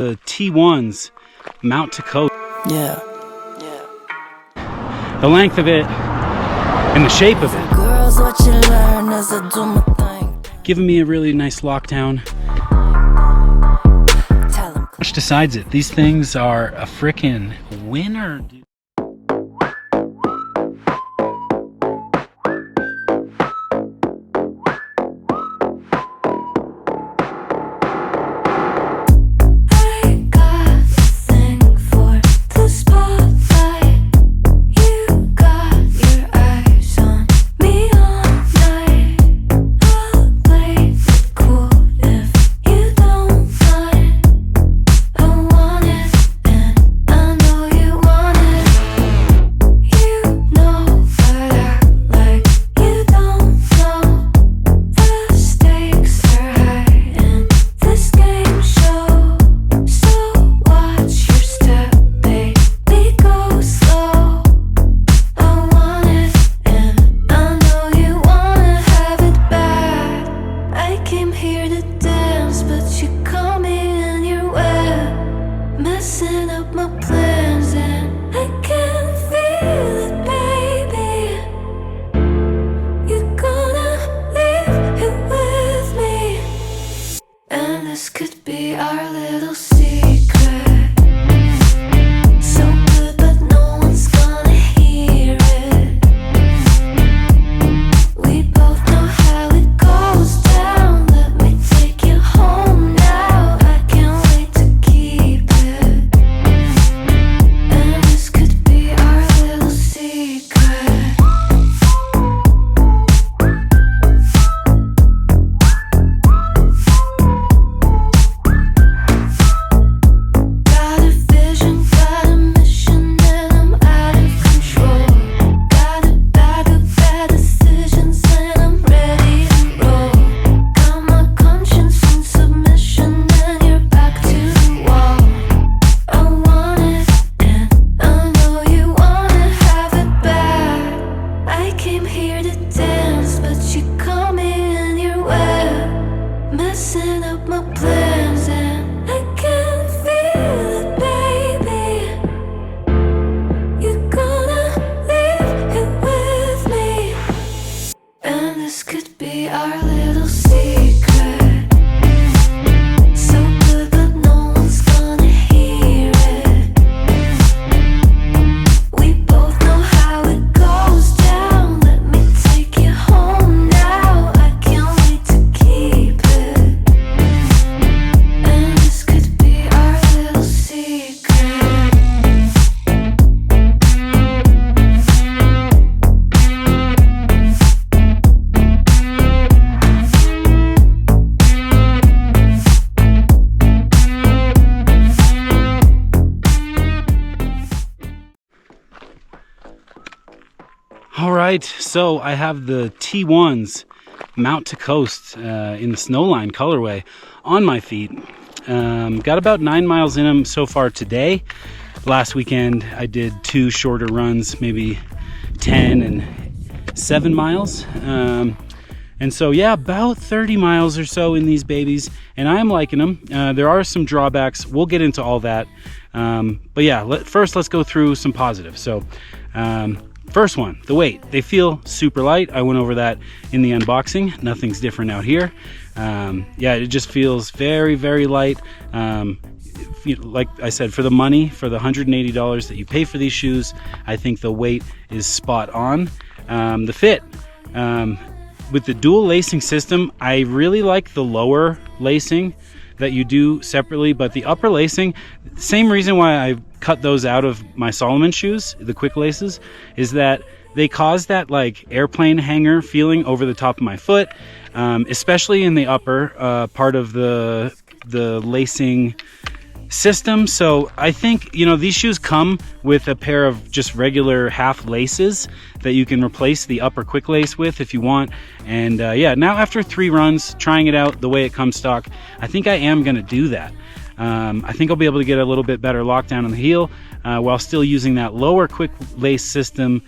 The T1s mount to coast. Yeah. The length of it and the shape of it. Girls, what you learn as I do my thing. Giving me a really nice lockdown. Tell 'em. Which decides it. These things are a frickin' winner, dude. All right, so I have the T1s mount to coast in the Snowline colorway on my feet. Got about 9 miles in them so far today. Last weekend I did 2 shorter runs, maybe 10 and 7 miles. And so yeah, about 30 miles or so in these babies, and I'm liking them. There are some drawbacks. We'll get into all that. But yeah, first let's go through some positives. So first one, the weight. They feel super light. I went over that in the unboxing. Nothing's different out here. Yeah, it just feels very, very light. Like I said, for the money, for the $180 that you pay for these shoes, I think the weight is spot on. The fit. With the dual lacing system, I really like the lower lacing that you do separately, but the upper lacing, same reason why I cut those out of my Solomon shoes, the quick laces, is that they cause that like airplane hanger feeling over the top of my foot, especially in the upper part of the lacing system. So I think, you know, these shoes come with a pair of just regular half laces that you can replace the upper quick lace with if you want. And yeah, now after 3 runs, trying it out the way it comes stock, I think I am going to do that. I think I'll be able to get a little bit better lockdown on the heel while still using that lower quick lace system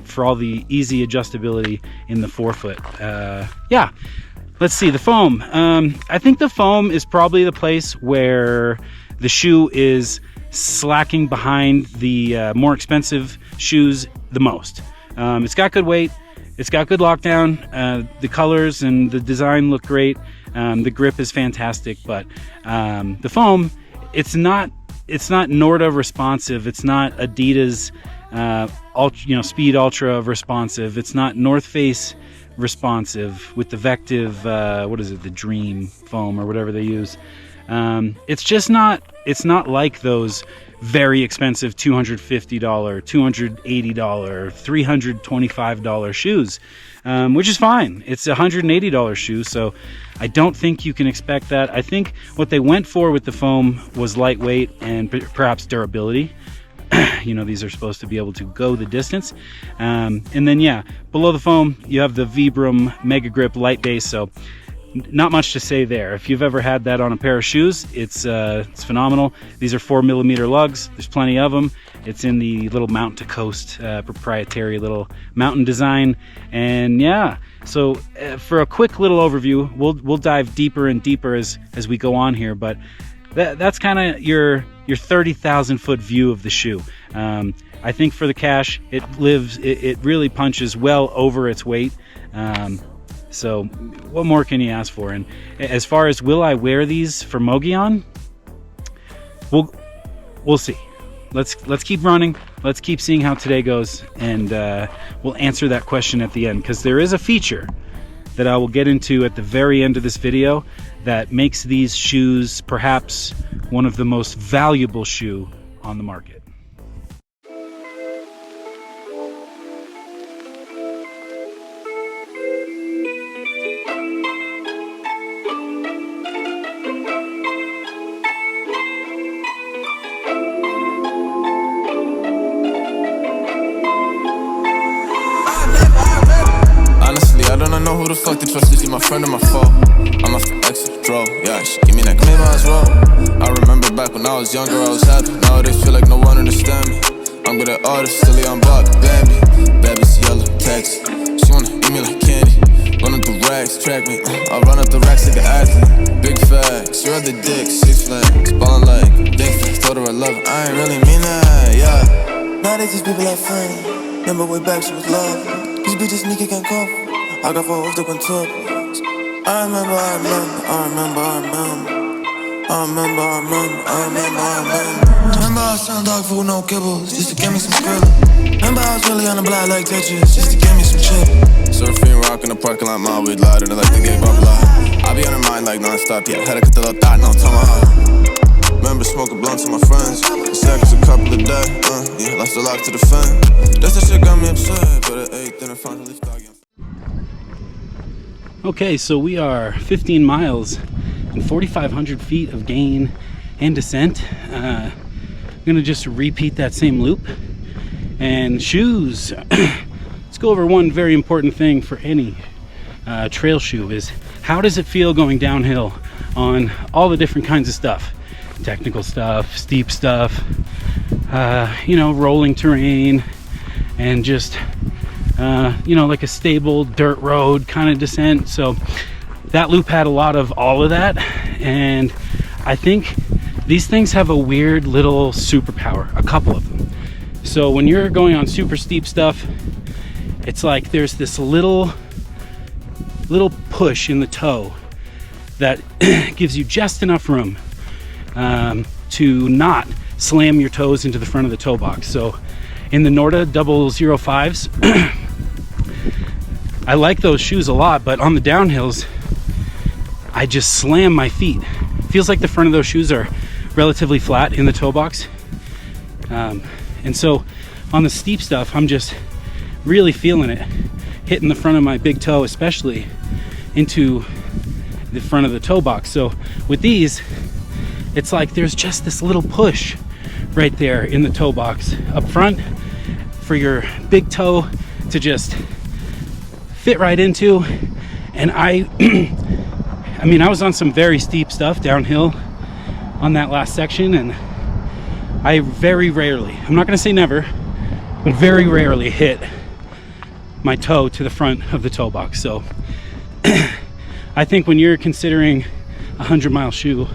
for all the easy adjustability in the forefoot. Yeah, let's see, the foam. I think the foam is probably the place where the shoe is slacking behind the more expensive shoes the most. It's got good weight, it's got good lockdown, the colors and the design look great, the grip is fantastic, but the foam, it's not Norda responsive, it's not Adidas Speed Ultra responsive, it's not North Face responsive with the Vective, what is it, the Dream foam or whatever they use. It's just not, it's not like those very expensive $250, $280, $325 shoes, which is fine. It's a $180 shoe, so I don't think you can expect that. I think what they went for with the foam was lightweight and perhaps durability. You know, these are supposed to be able to go the distance. And then, yeah, below the foam, you have the Vibram Mega Grip light base, so not much to say there. If you've ever had that on a pair of shoes, it's phenomenal. These are 4mm lugs. There's plenty of them. It's in the little Mountain to Coast proprietary little mountain design. And yeah, so for a quick little overview, we'll dive deeper and deeper as we go on here. But that's kind of your 30,000 foot view of the shoe. I think for the cash, it really punches well over its weight. So what more can you ask for? And as far as will I wear these for Mogollon, we'll see. Let's keep running. Let's keep seeing how today goes, and we'll answer that question at the end, because there is a feature that I will get into at the very end of this video that makes these shoes perhaps one of the most valuable shoe on the market. I know who the fuck to trust, is he my friend or my foe? I'm off the exit, drove, yeah, she give me that claim I was roll. I remember back when I was younger, I was happy. Nowadays feel like no one understand me. I'm good at artists, silly, I'm Bob, Bambi. Baby's yellow, text, she wanna eat me like candy. Running through racks, track me, I'll run up the racks like an athlete. Big facts, you're the dick, 6 flags, ballin' like dick flags, told her I love her, I ain't really mean that, yeah. Nowadays these people are funny, remember way back she was love. These bitches sneaky can't cover. I got 4 hoes that went to. I remember. Remember I was selling dog food, no kibbles, just to get me some skrilla. Remember I was really on the block like Tetris, just to get me some chip. Surfing, rock in the parking lot, my weed louder than like the game blah blah. I be on her mind like non-stop, yeah. Had to cut the little dot, no tomahawk. Remember smoking blunts with my friends, seconds a couple of days, yeah. Lost a lot to the fan. That's the shit got me upset, but at 8 then I finally started. Okay, so we are 15 miles and 4,500 feet of gain and descent. I'm gonna just repeat that same loop. And shoes, let's go over one very important thing for any trail shoe is how does it feel going downhill on all the different kinds of stuff? Technical stuff, steep stuff, you know, rolling terrain, and just you know, like a stable dirt road kind of descent. So that loop had a lot of all of that, and I think these things have a weird little superpower, a couple of them. So when you're going on super steep stuff, it's like there's this little push in the toe that gives you just enough room to not slam your toes into the front of the toe box. So in the Norda 005s, I like those shoes a lot, but on the downhills, I just slam my feet. Feels like the front of those shoes are relatively flat in the toe box. And so on the steep stuff, I'm just really feeling it, hitting the front of my big toe, especially into the front of the toe box. So with these, it's like there's just this little push right there in the toe box up front for your big toe to just fit right into. And I mean, I was on some very steep stuff downhill on that last section, and I very rarely, I'm not gonna say never, but very rarely hit my toe to the front of the toe box. So I think when you're considering a 100-mile shoe,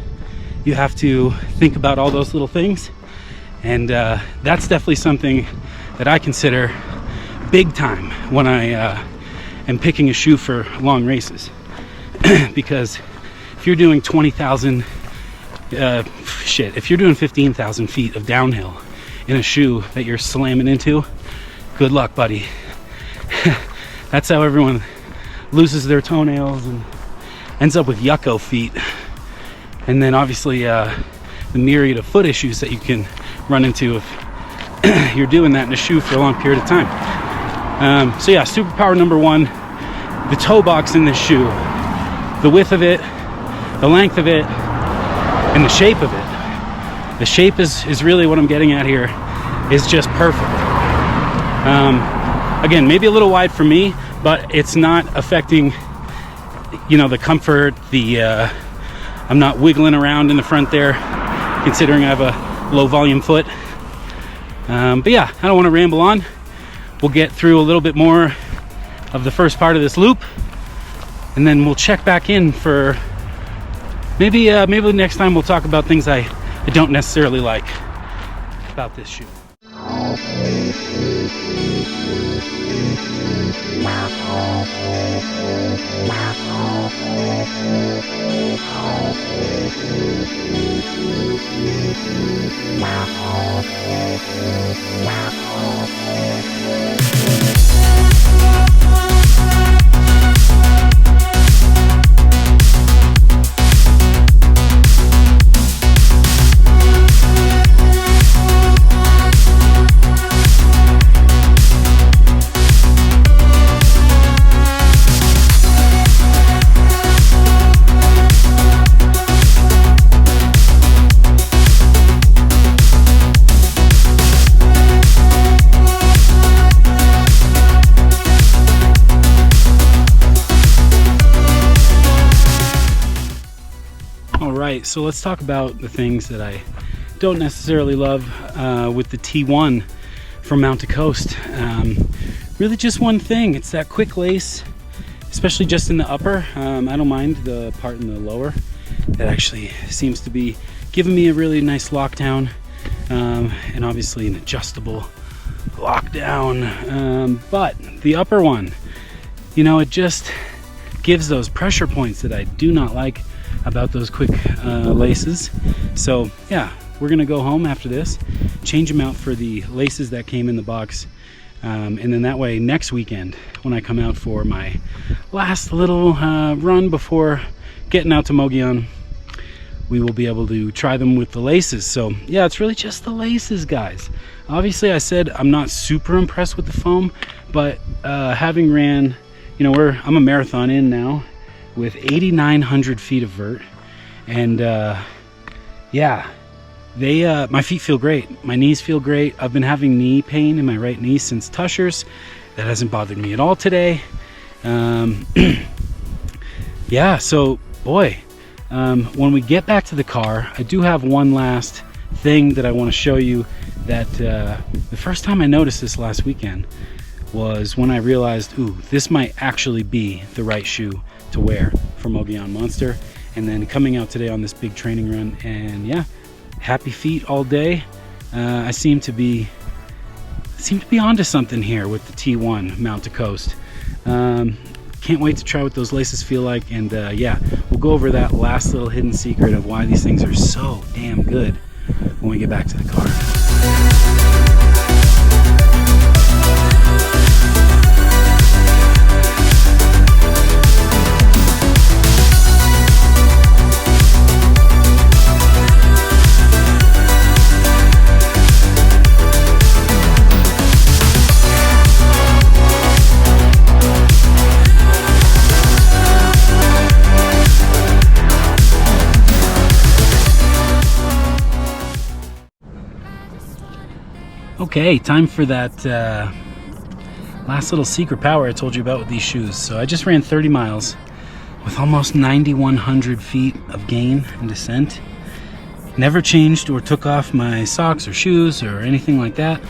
you have to think about all those little things. And that's definitely something that I consider big time when I am picking a shoe for long races. Because if you're doing 20,000, if you're doing 15,000 feet of downhill in a shoe that you're slamming into, good luck, buddy. That's how everyone loses their toenails and ends up with yucko feet. And then obviously the myriad of foot issues that you can run into if you're doing that in a shoe for a long period of time. So yeah, superpower number one, the toe box in this shoe. The width of it, the length of it, and the shape of it. The shape is really what I'm getting at here. Is just perfect. Again, maybe a little wide for me, but it's not affecting, you know, the comfort, I'm not wiggling around in the front there, considering I have a low volume foot. But yeah, I don't want to ramble on. We'll get through a little bit more of the first part of this loop, and then we'll check back in for maybe the next time we'll talk about things I don't necessarily like about this shoe. So let's talk about the things that I don't necessarily love with the T1 from Mount to Coast. Really just one thing, it's that quick lace, especially just in the upper. I don't mind the part in the lower. That actually seems to be giving me a really nice lockdown, and obviously an adjustable lockdown. But the upper one, you know, it just gives those pressure points that I do not like about those quick laces. So yeah, we're gonna go home after this, change them out for the laces that came in the box, and then that way next weekend when I come out for my last little run before getting out to Mogollon, we will be able to try them with the laces. So yeah, it's really just the laces, guys. Obviously I said I'm not super impressed with the foam, but having ran, you know, I'm a marathon in now with 8,900 feet of vert, and yeah, my feet feel great, my knees feel great. I've been having knee pain in my right knee since Tushers. That hasn't bothered me at all today. Yeah, so boy, when we get back to the car, I do have one last thing that I want to show you. That the first time I noticed this last weekend was when I realized, ooh, this might actually be the right shoe to wear for Mogollon Monster. And then coming out today on this big training run, and yeah, happy feet all day. I seem to be onto something here with the T1 Mount to Coast. Can't wait to try what those laces feel like, and yeah, we'll go over that last little hidden secret of why these things are so damn good when we get back to the car. Okay, time for that last little secret power I told you about with these shoes. So I just ran 30 miles with almost 9,100 feet of gain and descent. Never changed or took off my socks or shoes or anything like that.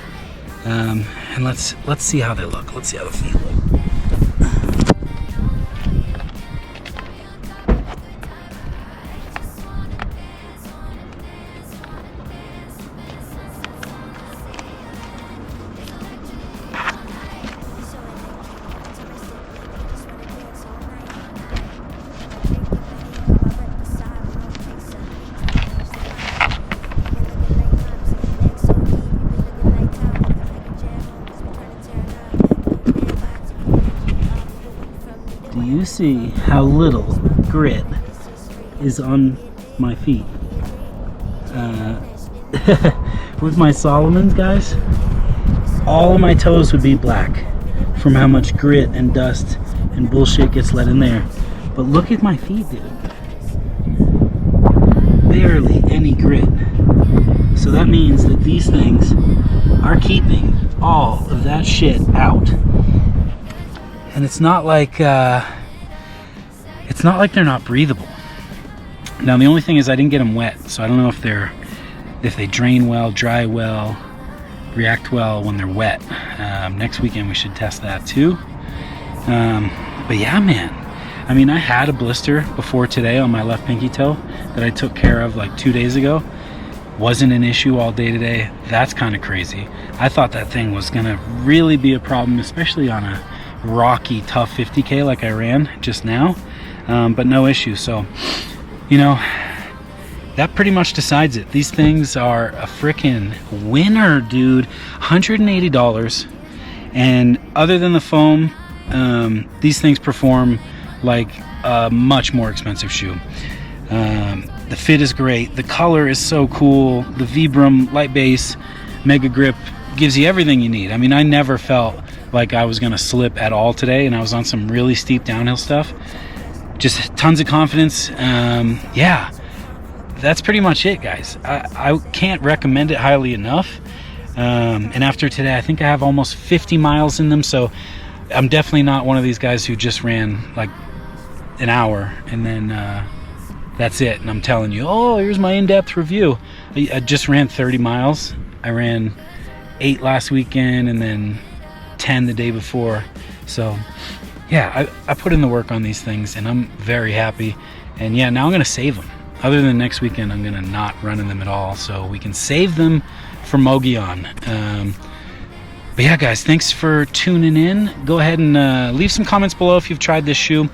And let's see how they look. Let's see how the feet look. see how little grit is on my feet? With my Solomons, guys, all of my toes would be black from how much grit and dust and bullshit gets let in there. But look at my feet, dude. Barely any grit. So that means that these things are keeping all of that shit out. And it's not like they're not breathable. Now the only thing is I didn't get them wet, so I don't know if they drain well, dry well, react well when they're wet. Next weekend we should test that too. But yeah, man. I mean, I had a blister before today on my left pinky toe that I took care of like 2 days ago. Wasn't an issue all day today. That's kind of crazy. I thought that thing was gonna really be a problem, especially on a rocky, tough 50K like I ran just now. But no issue. So, you know, that pretty much decides it. These things are a freaking winner, dude. $180. And other than the foam, these things perform like a much more expensive shoe. The fit is great. The color is so cool. The Vibram light base mega grip gives you everything you need. I mean, I never felt like I was gonna slip at all today, and I was on some really steep downhill stuff. Just tons of confidence. Yeah, that's pretty much it, guys. I can't recommend it highly enough. And after today, I think I have almost 50 miles in them, so I'm definitely not one of these guys who just ran like an hour and then that's it. And I'm telling you, oh, here's my in-depth review. I just ran 30 miles. I ran 8 last weekend and then 10 the day before. So yeah, I put in the work on these things and I'm very happy. And yeah, now I'm gonna save them. Other than next weekend, I'm gonna not run in them at all, so we can save them for Mogollon. But yeah, guys, thanks for tuning in. Go ahead and leave some comments below if you've tried this shoe,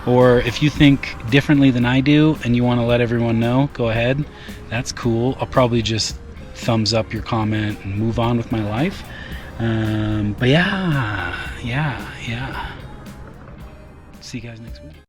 or if you think differently than I do and you want to let everyone know, go ahead. That's cool. I'll probably just thumbs up your comment and move on with my life. But yeah. See you guys next week.